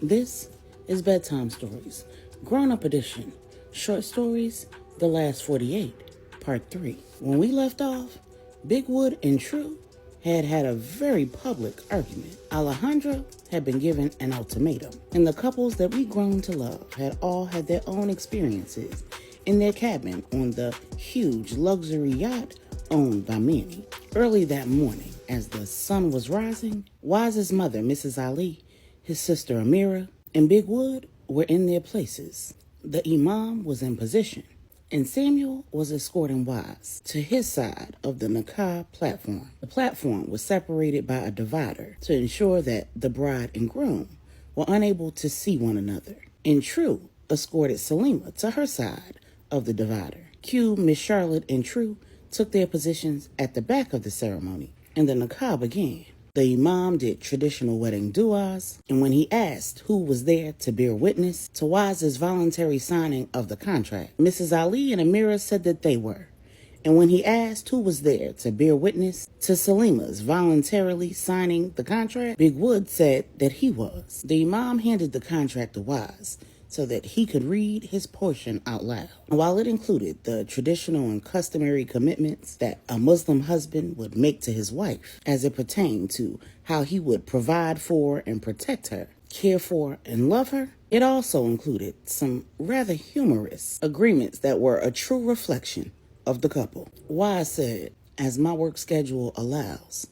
This is Bedtime Stories, Grownup Edition, Short Stories, The Last 48, Part 3. When we left off, Big Wood and True had a very public argument. Alejandra had been given an ultimatum, and the couples that we grown to love had all had their own experiences in their cabin on the huge luxury yacht owned by Manny. Early that morning, as the sun was rising, Wise's mother, Mrs. Ali, his sister Amira, and Big Wood were in their places. The imam was in position, and Samuel was escorting Wise to his side of the Nikah platform. The platform was separated by a divider to ensure that the bride and groom were unable to see one another. And True escorted Salima to her side of the divider. Q, Miss Charlotte, and True took their positions at the back of the ceremony, and the Nikah began. The imam did traditional wedding du'as, and when he asked who was there to bear witness to Wise's voluntary signing of the contract, Mrs. Ali and Amira said that they were. And when he asked who was there to bear witness to Salima's voluntarily signing the contract, Big Wood said that he was. The imam handed the contract to Wise so that he could read his portion out loud. While it included the traditional and customary commitments that a Muslim husband would make to his wife as it pertained to how he would provide for and protect her, care for and love her, it also included some rather humorous agreements that were a true reflection of the couple. Wise said, "As my work schedule allows,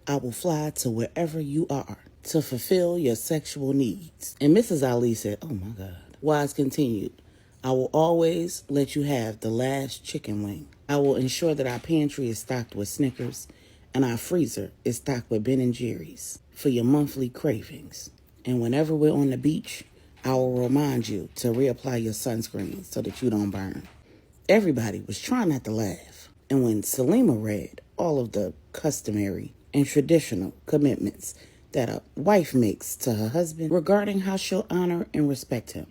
I will fly to wherever you are to fulfill your sexual needs." And Mrs. Ali said, "Oh my God." Wise continued, "I will always let you have the last chicken wing. I will ensure that our pantry is stocked with Snickers and our freezer is stocked with Ben & Jerry's for your monthly cravings. And whenever we're on the beach, I will remind you to reapply your sunscreen so that you don't burn." Everybody was trying not to laugh. And when Salima read all of the customary and traditional commitments that a wife makes to her husband regarding how she'll honor and respect him,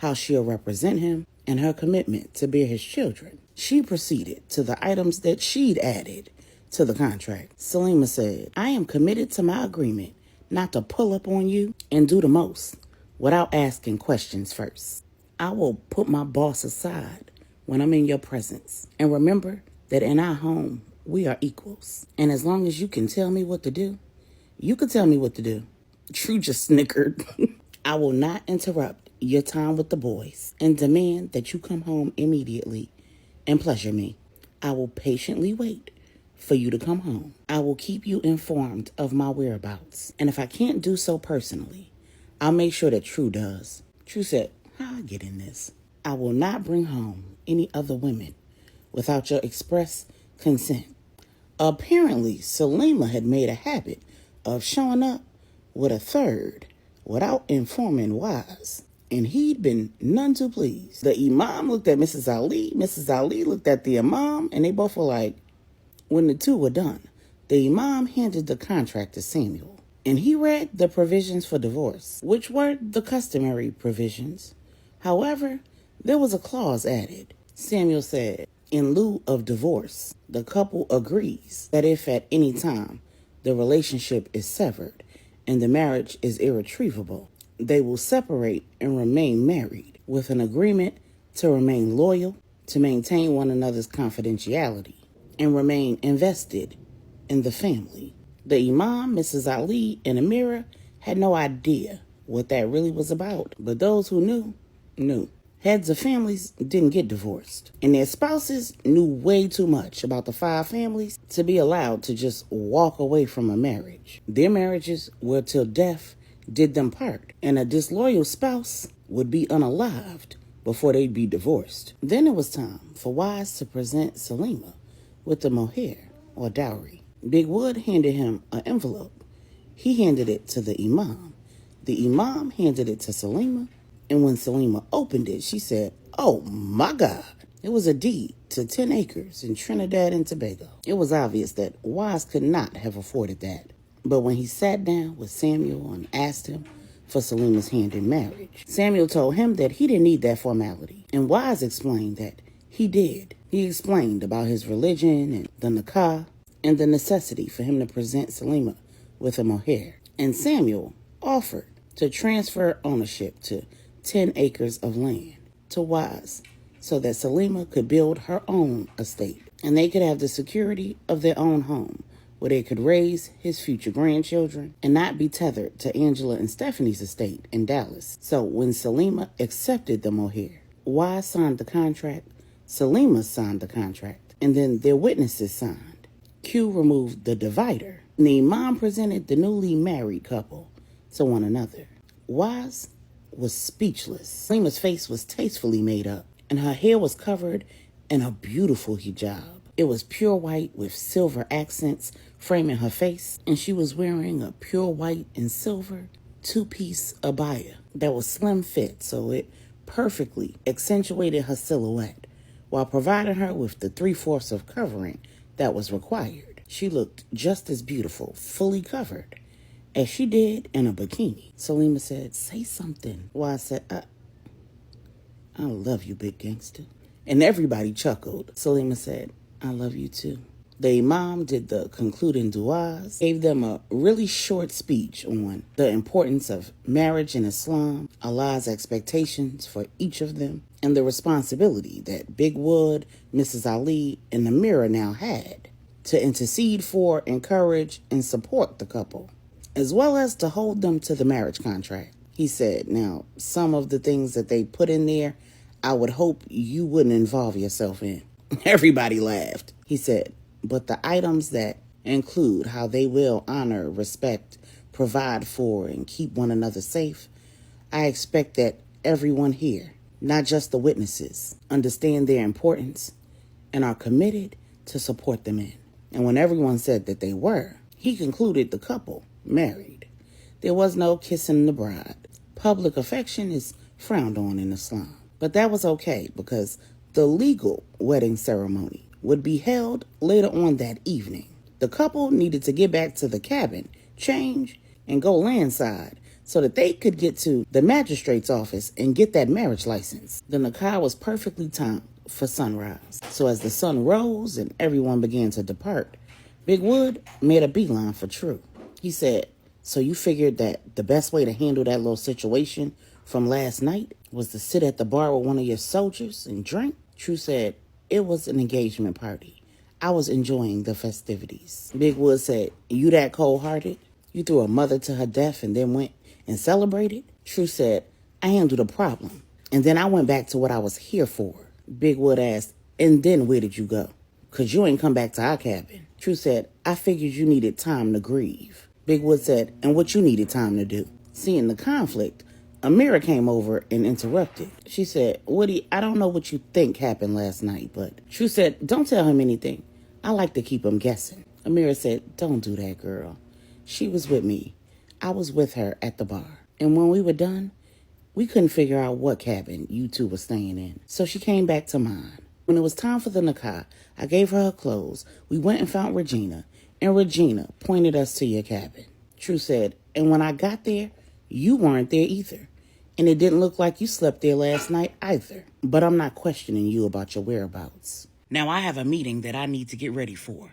how she'll represent him, and her commitment to bear his children, she proceeded to the items that she'd added to the contract. Salima said, "I am committed to my agreement not to pull up on you and do the most without asking questions first. I will put my boss aside when I'm in your presence. And remember that in our home, we are equals. And as long as you can tell me what to do, you can tell me what to do." True just snickered. "I will not interrupt your time with the boys and demand that you come home immediately and pleasure me. I will patiently wait for you to come home. I will keep you informed of my whereabouts. And if I can't do so personally, I'll make sure that True does." True said, "How I get in this? I will not bring home any other women without your express consent." Apparently, Salima had made a habit of showing up with a third without informing Wise, and he'd been none too pleased. The imam looked at Mrs. Ali looked at the imam, and they both were like, when the two were done, the imam handed the contract to Samuel, and he read the provisions for divorce, which were the customary provisions. However, there was a clause added. Samuel said, "In lieu of divorce, the couple agrees that if at any time the relationship is severed and the marriage is irretrievable, they will separate and remain married with an agreement to remain loyal, to maintain one another's confidentiality, and remain invested in the family." The imam, Mrs. Ali, and Amira had no idea what that really was about, but those who knew, knew. Heads of families didn't get divorced, and their spouses knew way too much about the five families to be allowed to just walk away from a marriage. Their marriages were till death did them part, and a disloyal spouse would be unalived before they'd be divorced. Then it was time for Wise to present Salima with the mohair, or dowry. Big Wood handed him an envelope. He handed it to the imam. The imam handed it to Salima, and when Salima opened it, she said, "Oh my God." It was a deed to 10 acres in Trinidad and Tobago. It was obvious that Wise could not have afforded that. But when he sat down with Samuel and asked him for Salima's hand in marriage, Samuel told him that he didn't need that formality. And Wise explained that he did. He explained about his religion and the Nikah and the necessity for him to present Salima with a mohair. And Samuel offered to transfer ownership to 10 acres of land to Wise so that Salima could build her own estate and they could have the security of their own home where they could raise his future grandchildren and not be tethered to Angela and Stephanie's estate in Dallas. So when Salima accepted the mohair, Wise signed the contract, Salima signed the contract, and then their witnesses signed. Q removed the divider, and the imam presented the newly married couple to one another. Wise was speechless. Salima's face was tastefully made up, and her hair was covered in a beautiful hijab. It was pure white with silver accents framing her face, and she was wearing a pure white and silver two-piece abaya that was slim fit, so it perfectly accentuated her silhouette while providing her with the 3/4 of covering that was required. She looked just as beautiful, fully covered, as she did in a bikini. Salima said, "Say something." Wise said, I love you, big gangster. And everybody chuckled. Salima said, "I love you too." The imam did the concluding du'as, gave them a really short speech on the importance of marriage in Islam, Allah's expectations for each of them, and the responsibility that Big Wood, Mrs. Ali, and Amira now had to intercede for, encourage, and support the couple, as well as to hold them to the marriage contract. He said, now, some of the things that they put in there, I would hope you wouldn't involve yourself in. Everybody laughed. He said, but the items that include how they will honor, respect, provide for, and keep one another safe, I expect that everyone here, not just the witnesses, understand their importance and are committed to support them in. And when everyone said that they were, he concluded the couple married. There was no kissing the bride. Public affection is frowned on in Islam. But that was okay because the legal wedding ceremony would be held later on that evening. The couple needed to get back to the cabin, change, and go landside so that they could get to the magistrate's office and get that marriage license. The nikah was perfectly timed for sunrise. So as the sun rose and everyone began to depart, Big Wood made a beeline for True. He said, "So you figured that the best way to handle that little situation from last night was to sit at the bar with one of your soldiers and drink?" True said, "It was an engagement party. I was enjoying the festivities." Big Wood said, "You that cold-hearted? You threw a mother to her death and then went and celebrated?" True said, "I handled a problem, and then I went back to what I was here for." Big Wood asked, "And then where did you go? Because you ain't come back to our cabin." True said, "I figured you needed time to grieve." Big Wood said, "And what you needed time to do?" Seeing the conflict, Amira came over and interrupted. She said, "Woody, I don't know what you think happened last night, but..." True said, "Don't tell him anything. I like to keep him guessing." Amira said, "Don't do that, girl. She was with me. I was with her at the bar. And when we were done, we couldn't figure out what cabin you two were staying in. So she came back to mine. When it was time for the nikah, I gave her clothes. We went and found Regina, and Regina pointed us to your cabin." True said, "And when I got there, you weren't there either. And it didn't look like you slept there last night either. But I'm not questioning you about your whereabouts. Now I have a meeting that I need to get ready for."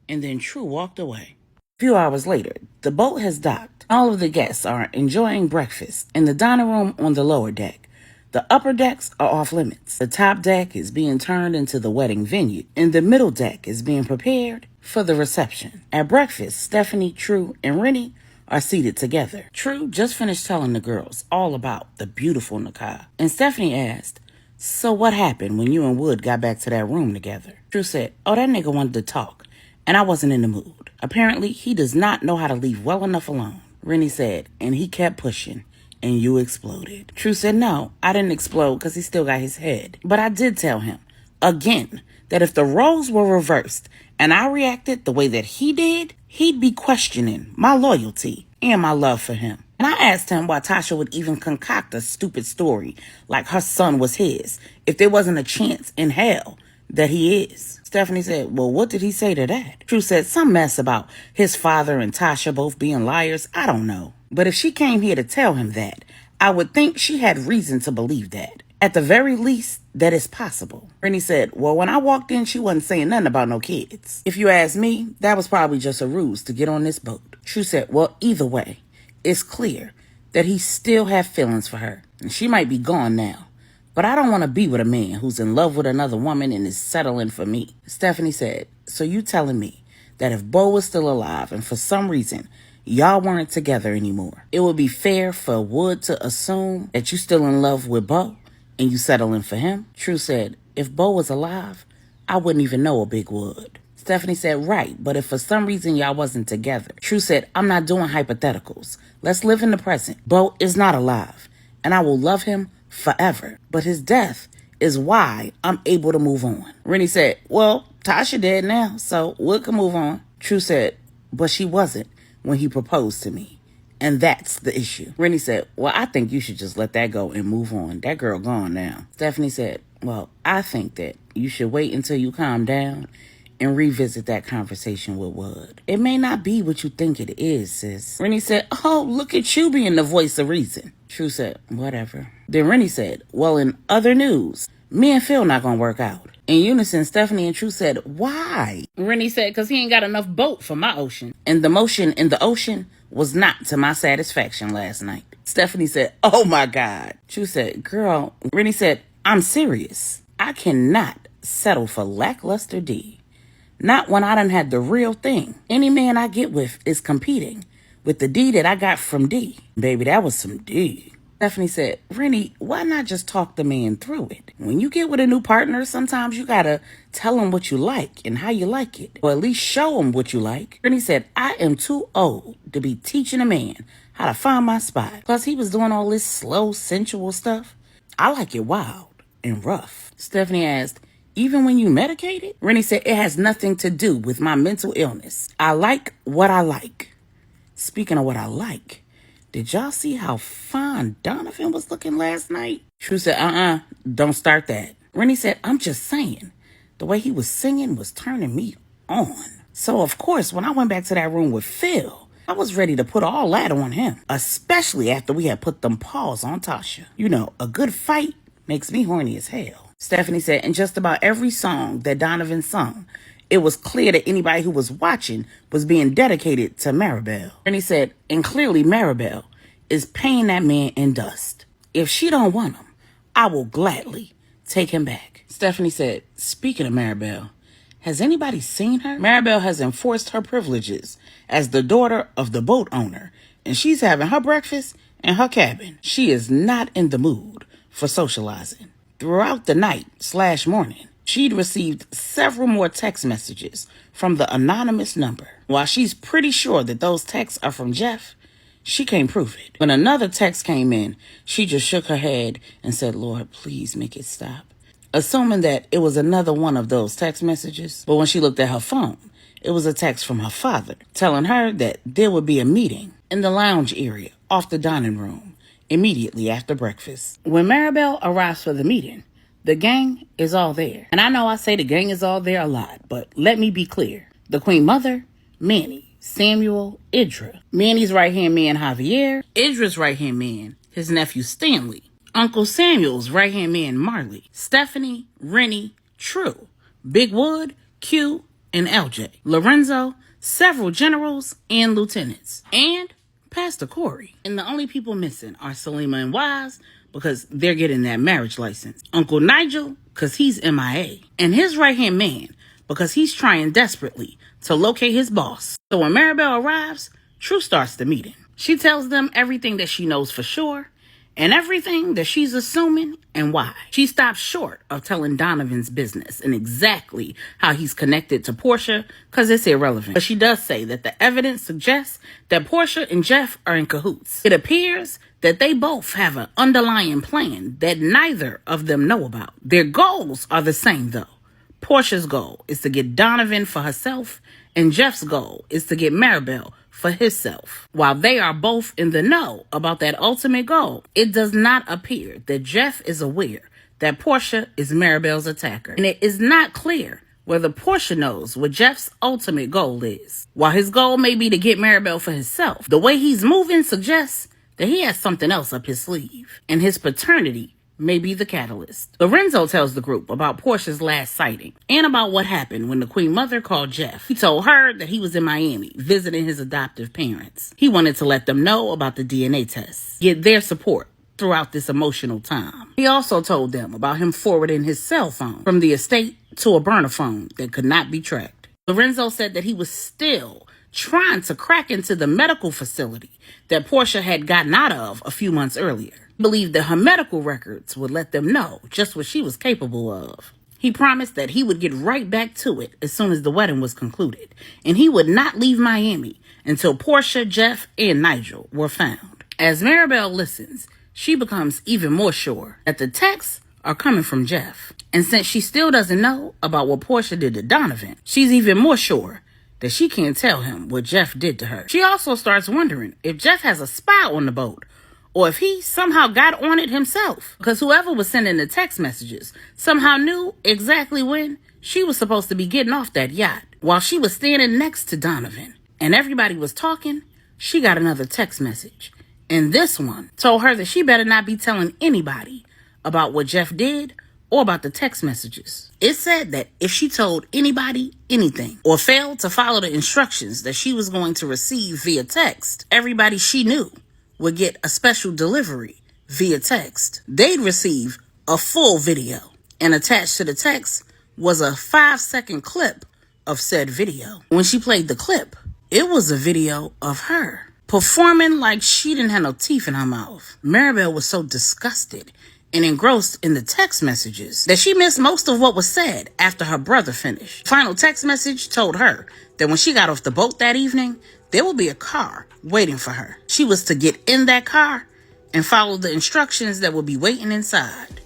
And then True walked away. A few hours later, the boat has docked. All of the guests are enjoying breakfast in the dining room on the lower deck. The upper decks are off limits. The top deck is being turned into the wedding venue, and the middle deck is being prepared for the reception. At breakfast, Stephanie, True, and Rennie are seated together. True just finished telling the girls all about the beautiful nikah, and Stephanie asked, "So what happened when you and Wood got back to that room together?" True said, "Oh, that nigga wanted to talk, and I wasn't in the mood. Apparently, he does not know how to leave well enough alone." Rennie said, "And he kept pushing, and you exploded." True said, "No, I didn't explode because he still got his head. But I did tell him, again, that if the roles were reversed and I reacted the way that he did, he'd be questioning my loyalty and my love for him. And I asked him why Tasha would even concoct a stupid story like her son was his if there wasn't a chance in hell that he is." Stephanie said, "Well, what did he say to that?" True said, "Some mess about his father and Tasha both being liars. I don't know. But if she came here to tell him that, I would think she had reason to believe that. At the very least, that is possible." Rennie said, "Well, when I walked in, she wasn't saying nothing about no kids. If you ask me, that was probably just a ruse to get on this boat." True said, "Well, either way, it's clear that he still had feelings for her. And she might be gone now. But I don't want to be with a man who's in love with another woman and is settling for me. Stephanie said, so you telling me that if Bo was still alive and for some reason y'all weren't together anymore, it would be fair for Wood to assume that you still in love with Bo and you settling for him? True said, if Bo was alive, I wouldn't even know a Big Wood. Stephanie said, right, but if for some reason y'all wasn't together. True said, I'm not doing hypotheticals. Let's live in the present. Bo is not alive, and I will love him forever. But his death is why I'm able to move on. Rennie said, well, Tasha dead now, so Wood can move on. True said, but she wasn't when he proposed to me. And that's the issue. Rennie said, well, I think you should just let that go and move on. That girl gone now. Stephanie said, well, I think that you should wait until you calm down and revisit that conversation with Wood. It may not be what you think it is, sis. Rennie said, oh, look at you being the voice of reason. True said, whatever. Then Rennie said, well, in other news, me and Phil not gonna work out. In unison, Stephanie and True said, why? Rennie said, because he ain't got enough boat for my ocean. And the motion in the ocean was not to my satisfaction last night. Stephanie said, oh my God. True said, girl. Rennie said, I'm serious. I cannot settle for lackluster D. Not when I done had the real thing. Any man I get with is competing with the D that I got from D. Baby, that was some D. Stephanie said, Rennie, why not just talk the man through it? When you get with a new partner, sometimes you gotta tell him what you like and how you like it. Or at least show him what you like. Rennie said, I am too old to be teaching a man how to find my spot. Plus, he was doing all this slow, sensual stuff. I like it wild and rough. Stephanie asked, even when you medicated? Rennie said, it has nothing to do with my mental illness. I like what I like. Speaking of what I like, did y'all see how fine Donovan was looking last night? True said, don't start that. Rennie said, I'm just saying, the way he was singing was turning me on. So, of course, when I went back to that room with Phil, I was ready to put all that on him, especially after we had put them paws on Tasha. You know, a good fight makes me horny as hell. Stephanie said, in just about every song that Donovan sung, it was clear that anybody who was watching was being dedicated to Maribel. And he said, and clearly Maribel is paying that man in dust. If she don't want him, I will gladly take him back. Stephanie said, speaking of Maribel, has anybody seen her? Maribel has enforced her privileges as the daughter of the boat owner, and she's having her breakfast in her cabin. She is not in the mood for socializing. Throughout the night/morning, she'd received several more text messages from the anonymous number. While she's pretty sure that those texts are from Jeff, she can't prove it. When another text came in, she just shook her head and said, Lord, please make it stop. Assuming that it was another one of those text messages. But when she looked at her phone, it was a text from her father telling her that there would be a meeting in the lounge area off the dining room immediately after breakfast. When Maribel arrives for the meeting, the gang is all there. And I know I say the gang is all there a lot, but let me be clear. The Queen Mother, Manny, Samuel, Idra. Manny's right-hand man, Javier. Idra's right-hand man, his nephew Stanley. Uncle Samuel's right-hand man, Marley. Stephanie, Rennie, True. Big Wood, Q, and LJ. Lorenzo, several generals and lieutenants. And Pastor Corey. And the only people missing are Salima and Wise because they're getting that marriage license. Uncle Nigel, because he's MIA. And his right-hand man, because he's trying desperately to locate his boss. So when Maribel arrives, True starts the meeting. She tells them everything that she knows for sure and everything that she's assuming and why. She stops short of telling Donovan's business and exactly how he's connected to Portia because it's irrelevant. But she does say that the evidence suggests that Portia and Jeff are in cahoots. It appears that they both have an underlying plan that neither of them know about. Their goals are the same though. Portia's goal is to get Donovan for herself, and Jeff's goal is to get Maribel for himself. While they are both in the know about that ultimate goal, it does not appear that Jeff is aware that Portia is Maribel's attacker. And it is not clear whether Portia knows what Jeff's ultimate goal is. While his goal may be to get Maribel for himself, the way he's moving suggests that he has something else up his sleeve. And his paternity may be the catalyst. Lorenzo tells the group about Portia's last sighting and about what happened when the Queen Mother called Jeff. He told her that he was in Miami visiting his adoptive parents. He wanted to let them know about the DNA tests, get their support throughout this emotional time. He also told them about him forwarding his cell phone from the estate to a burner phone that could not be tracked. Lorenzo said that he was still trying to crack into the medical facility that Portia had gotten out of a few months earlier. He believed that her medical records would let them know just what she was capable of. He promised that he would get right back to it as soon as the wedding was concluded, and he would not leave Miami until Portia, Jeff, and Nigel were found. As Maribel listens, she becomes even more sure that the texts are coming from Jeff. And since she still doesn't know about what Portia did to Donovan, she's even more sure that she can't tell him what Jeff did to her. She also starts wondering if Jeff has a spy on the boat, or if he somehow got on it himself, because whoever was sending the text messages somehow knew exactly when she was supposed to be getting off that yacht. While she was standing next to Donovan and everybody was talking, she got another text message. And this one told her that she better not be telling anybody about what Jeff did or about the text messages. It said that if she told anybody anything or failed to follow the instructions that she was going to receive via text, everybody she knew would get a special delivery via text. They'd receive a full video, and attached to the text was a 5-second clip of said video. When she played the clip, it was a video of her performing like she didn't have no teeth in her mouth. Maribel was so disgusted and engrossed in the text messages that she missed most of what was said after her brother finished. Final text message told her that when she got off the boat that evening, there would be a car waiting for her. She was to get in that car and follow the instructions that would be waiting inside.